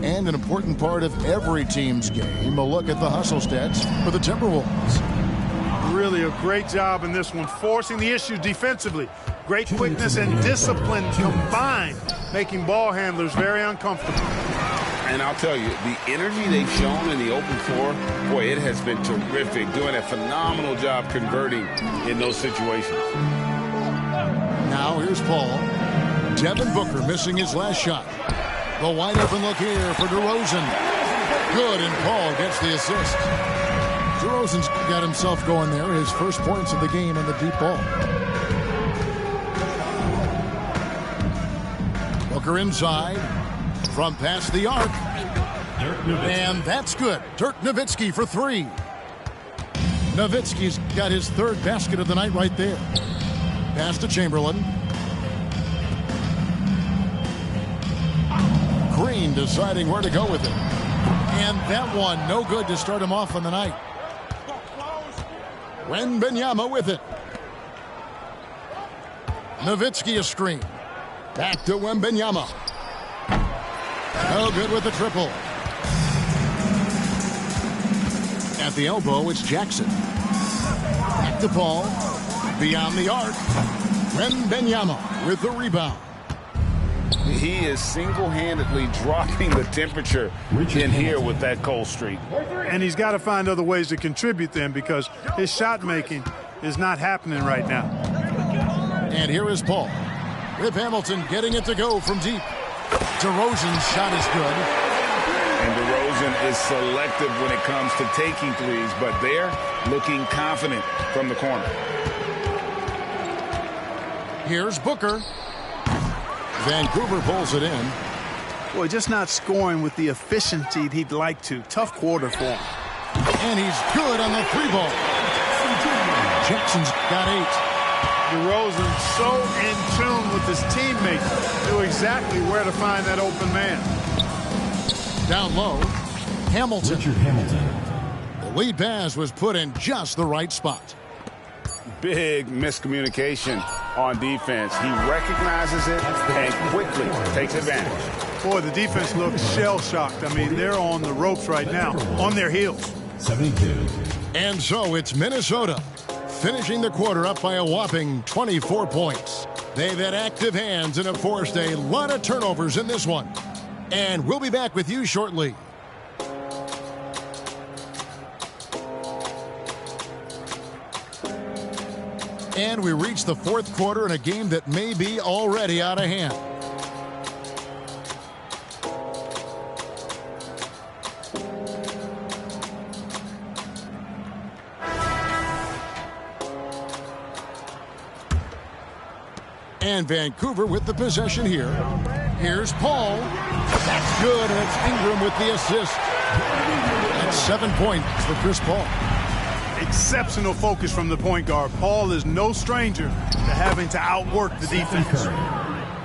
And an important part of every team's game, a look at the hustle stats for the Timberwolves. Really a great job in this one, forcing the issue defensively. Great quickness and discipline combined, making ball handlers very uncomfortable. And I'll tell you, the energy they've shown in the open floor, boy, it has been terrific. Doing a phenomenal job converting in those situations. Now here's Paul. Devin Booker missing his last shot. The wide open look here for DeRozan. Good, and Paul gets the assist. DeRozan's got himself going there. His first points of the game in the deep ball. Booker inside. From past the arc. And that's good. Dirk Nowitzki for 3. Nowitzki's got his 3rd basket of the night right there. Pass to Chamberlain. Green deciding where to go with it. And that one no good to start him off on the night. Wembanyama with it. Nowitzki a screen. Back to Wembanyama. No good with the triple. At the elbow, it's Jackson. Back to Paul. Beyond the arc. Wembanyama with the rebound. He is single-handedly dropping the temperature in here with that cold streak. And he's got to find other ways to contribute then, because his shot making is not happening right now. And here is Paul. Rip Hamilton getting it to go from deep. DeRozan's shot is good. And DeRozan is selective when it comes to taking threes, but they're looking confident from the corner. Here's Booker. Vancouver pulls it in. Boy, just not scoring with the efficiency he'd like to. Tough quarter for him. And he's good on the 3-ball. Jackson's got 8. DeRozan so in tune with his teammates, knew exactly where to find that open man. Down low, Hamilton. Richard Hamilton. The lead pass was put in just the right spot. Big miscommunication on defense. He recognizes it and quickly takes advantage. Boy, the defense looks shell-shocked. I mean, they're on the ropes right now, on their heels. 72. And so it's Minnesota, finishing the quarter up by a whopping 24 points. They've had active hands and have forced a lot of turnovers in this one. And we'll be back with you shortly. And we reach the fourth quarter in a game that may be already out of hand. And Vancouver with the possession here. Here's Paul. That's good, and it's Ingram with the assist. That's 7 points for Chris Paul. Exceptional focus from the point guard. Paul is no stranger to having to outwork the defense.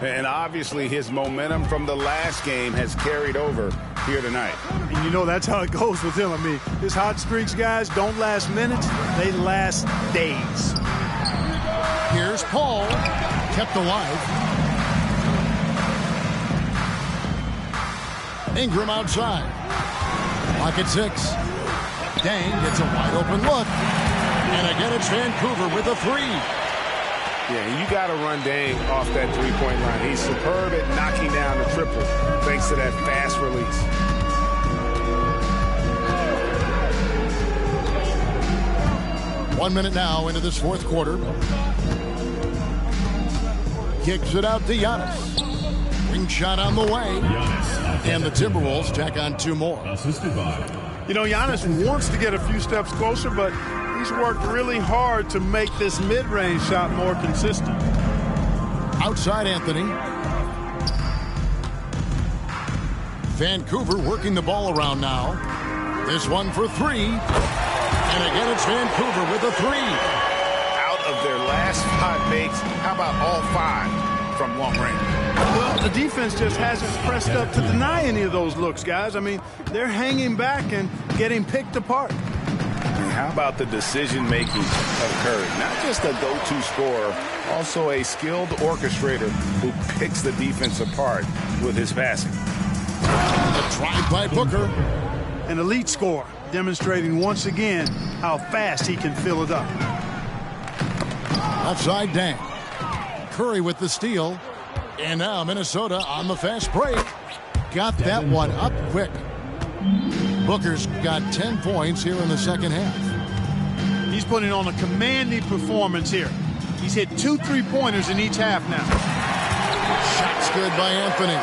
And obviously his momentum from the last game has carried over here tonight. And you know that's how it goes with him. I mean, his hot streaks, guys, don't last minutes. They last days. Here's Paul. Kept alive. Ingram outside. Lock at 6. Dang gets a wide open look. And again, it's Vancouver with a 3. Yeah, you got to run Dang off that three-point line. He's superb at knocking down the triple thanks to that fast release. One minute now into this fourth quarter. Kicks it out to Giannis. Ring shot on the way. And the Timberwolves tack on 2 more. You know, Giannis wants to get a few steps closer, but he's worked really hard to make this mid-range shot more consistent. Outside Anthony. Vancouver working the ball around now. This one for 3. And again, it's Vancouver with a 3. Out of their last 5 makes, how about all 5 from long range? Well, the defense just hasn't pressed up to deny any of those looks, guys. I mean, they're hanging back and getting picked apart. How about the decision-making of Curry? Not just a go-to scorer, also a skilled orchestrator who picks the defense apart with his passing. A drive by Booker. An elite scorer, demonstrating once again how fast he can fill it up. Outside Dang. Curry with the steal. And now Minnesota on the fast break. Got that one up quick. Booker's got 10 points here in the second half. He's putting on a commanding performance here. He's hit 2 3-pointers in each half now. Shots good by Anthony.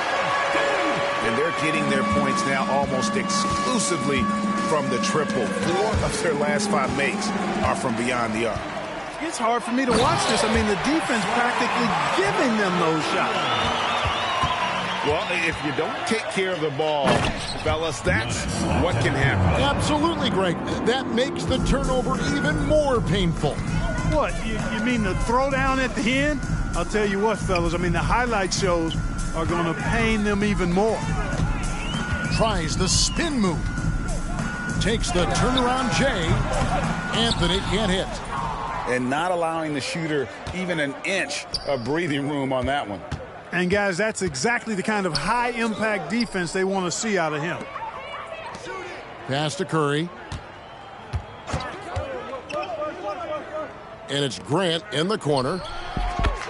And they're getting their points now almost exclusively from the triple. 4 of their last 5 makes are from beyond the arc. It's hard for me to watch this. I mean, the defense practically giving them those shots. Well, if you don't take care of the ball, fellas, that's what can happen. Absolutely, Greg. That makes the turnover even more painful. What, you mean the throwdown at the end? I'll tell you what, fellas, I mean, the highlight shows are going to pain them even more. Tries the spin move. Takes the turnaround J. Anthony can't hit. And not allowing the shooter even an inch of breathing room on that one. And, guys, that's exactly the kind of high-impact defense they want to see out of him. Pass to Curry. And it's Grant in the corner.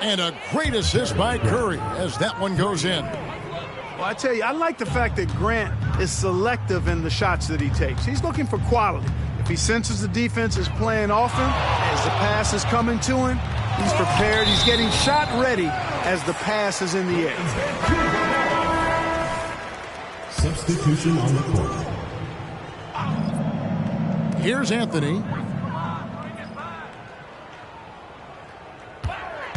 And a great assist by Curry as that one goes in. Well, I tell you, I like the fact that Grant is selective in the shots that he takes. He's looking for quality. If he senses the defense is playing off him, as the pass is coming to him, he's prepared. He's getting shot ready as the pass is in the air. Substitution on the court. Here's Anthony.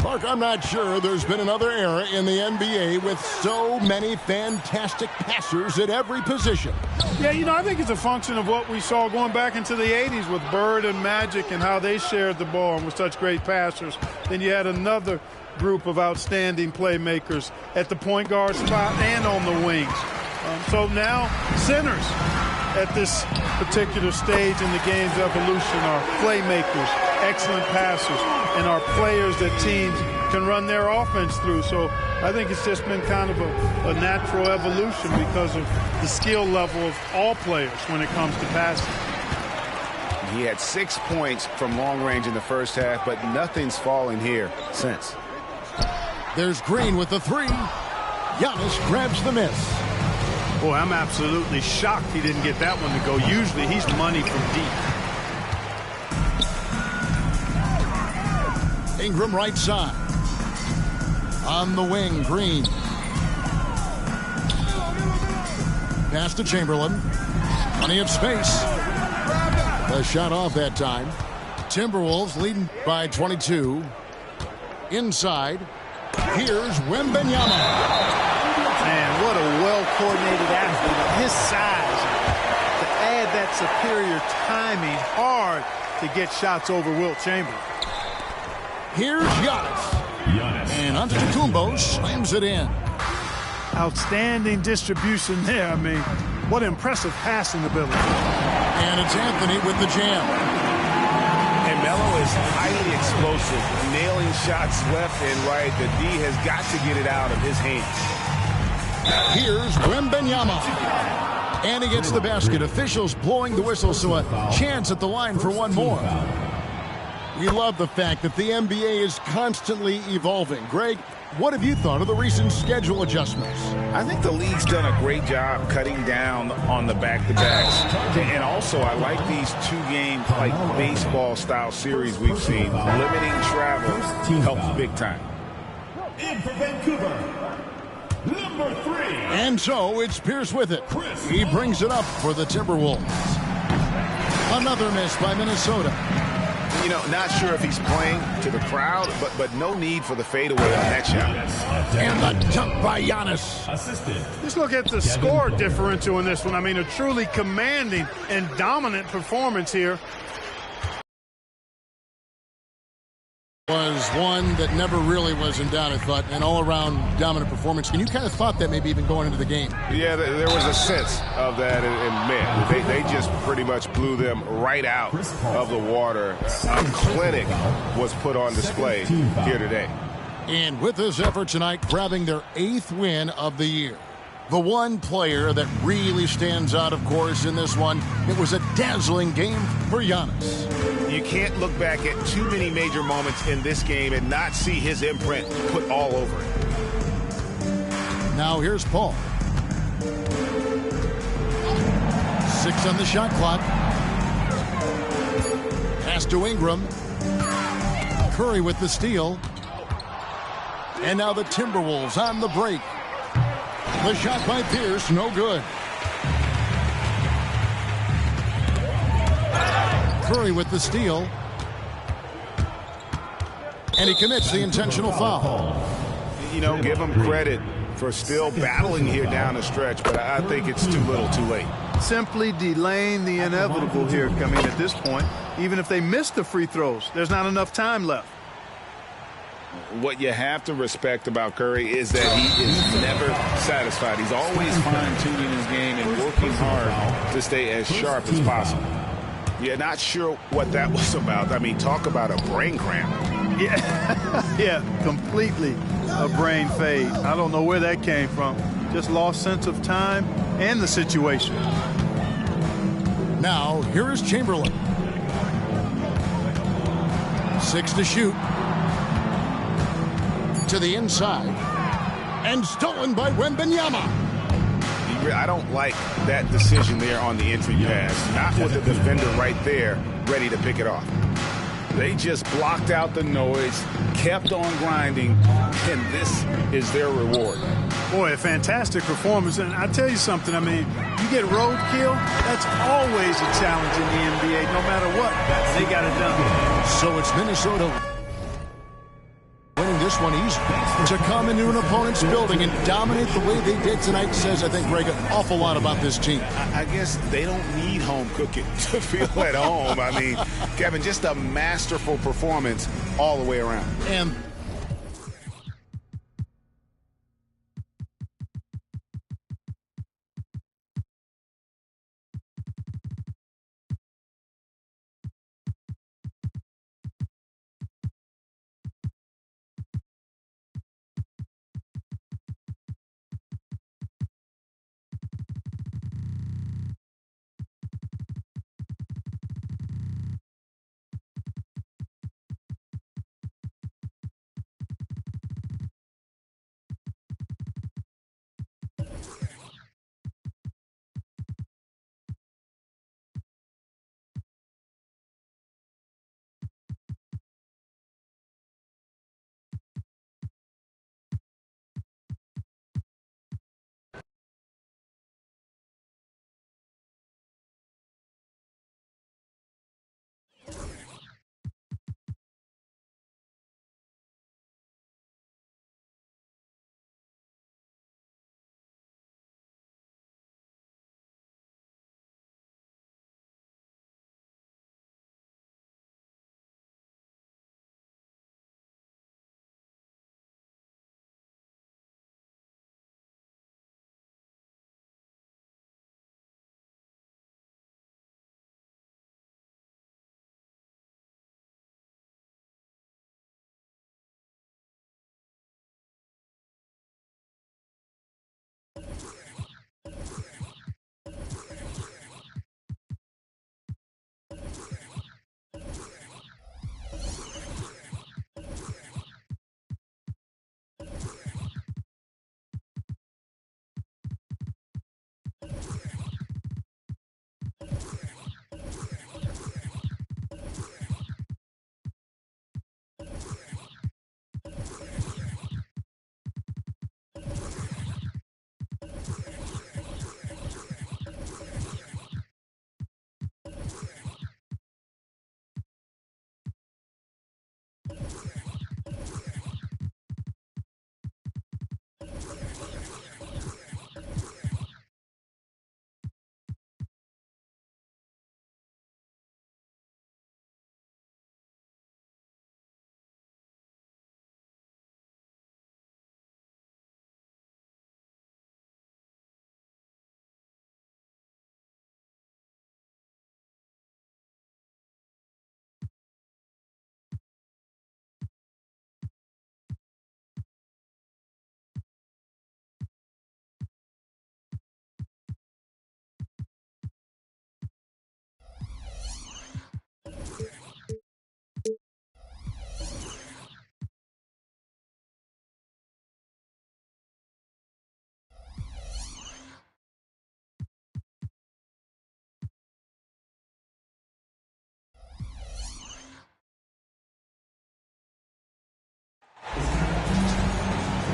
Clark, I'm not sure there's been another era in the NBA with so many fantastic passers at every position. Yeah, you know, I think it's a function of what we saw going back into the 80s with Bird and Magic and how they shared the ball and were such great passers. Then you had another group of outstanding playmakers at the point guard spot and on the wings. So now centers at this particular stage in the game's evolution are playmakers, excellent passers, and are players that teams can run their offense through. So I think it's just been kind of a natural evolution because of the skill level of all players when it comes to passing. He had 6 points from long range in the first half, but nothing's fallen here since. There's Green with the three. Giannis grabs the miss. Boy, I'm absolutely shocked he didn't get that one to go. Usually he's money from deep. Ingram right side. On the wing, Green. Pass to Chamberlain. Plenty of space. The shot off that time. Timberwolves leading by 22. Inside. Here's Wembanyama. Man, what a well-coordinated athlete at his size. To add that superior timing, hard to get shots over Wilt Chamberlain. Here's Giannis. And Antetokounmpo slams it in. Outstanding distribution there. I mean, what impressive passing ability. And it's Anthony with the jam. And Melo is highly explosive, nailing shots left and right. The D has got to get it out of his hands. Here's Wembanyama. And he gets the basket. Officials blowing the whistle, so a chance at the line for one more. We love the fact that the NBA is constantly evolving. Greg, what have you thought of the recent schedule adjustments? I think the league's done a great job cutting down on the back-to-backs. And also, I like these two-game, like baseball-style series we've seen. Limiting travel helps big time. In for Vancouver, number 3. And so it's Pierce with it. He brings it up for the Timberwolves. Another miss by Minnesota. You know, not sure if he's playing to the crowd, but no need for the fadeaway on that shot. And the dunk by Giannis. Assisted. Just look at the score differential in this one. I mean, a truly commanding and dominant performance here. Was one that never really was in doubt, I thought, an all-around dominant performance. And you kind of thought that maybe even going into the game. Yeah, there was a sense of that, and man, they just pretty much blew them right out of the water. A clinic was put on display here today. And with this effort tonight, grabbing their 8th win of the year. The one player that really stands out, of course, in this one, it was a dazzling game for Giannis. You can't look back at too many major moments in this game and not see his imprint put all over it. Now here's Paul. 6 on the shot clock. Pass to Ingram. Curry with the steal. And now the Timberwolves on the break. The shot by Pierce, no good. Curry with the steal. And he commits the intentional foul. You know, give him credit for still battling here down the stretch, but I think it's too little too late. Simply delaying the inevitable here. I mean, at this point, even if they miss the free throws, there's not enough time left. What you have to respect about Curry is that he is never satisfied. He's always fine-tuning his game and working hard to stay as sharp as possible. Yeah, not sure what that was about. I mean, talk about a brain cramp. Yeah, completely a brain fade. I don't know where that came from. Just lost sense of time and the situation. Now, here is Chamberlain. 6 to shoot. To the inside. And stolen by Wembanyama. I don't like that decision there on the entry pass. Not with the defender right there, ready to pick it off. They just blocked out the noise, kept on grinding, and this is their reward. Boy, a fantastic performance. And I tell you something, I mean, you get roadkill, that's always a challenge in the NBA. No matter what, they got it done. So it's Minnesota winning this this one easy. To come into an opponent's building and dominate the way they did tonight says, I think, Greg, an awful lot about this team. I guess they don't need home cooking to feel at home. I mean, Kevin, just a masterful performance all the way around. And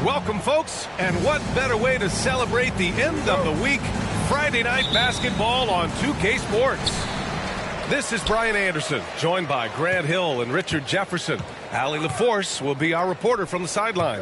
Welcome, folks, and what better way to celebrate the end of the week? Friday night basketball on 2K Sports. This is Brian Anderson, joined by Grant Hill and Richard Jefferson. Allie LaForce will be our reporter from the sideline.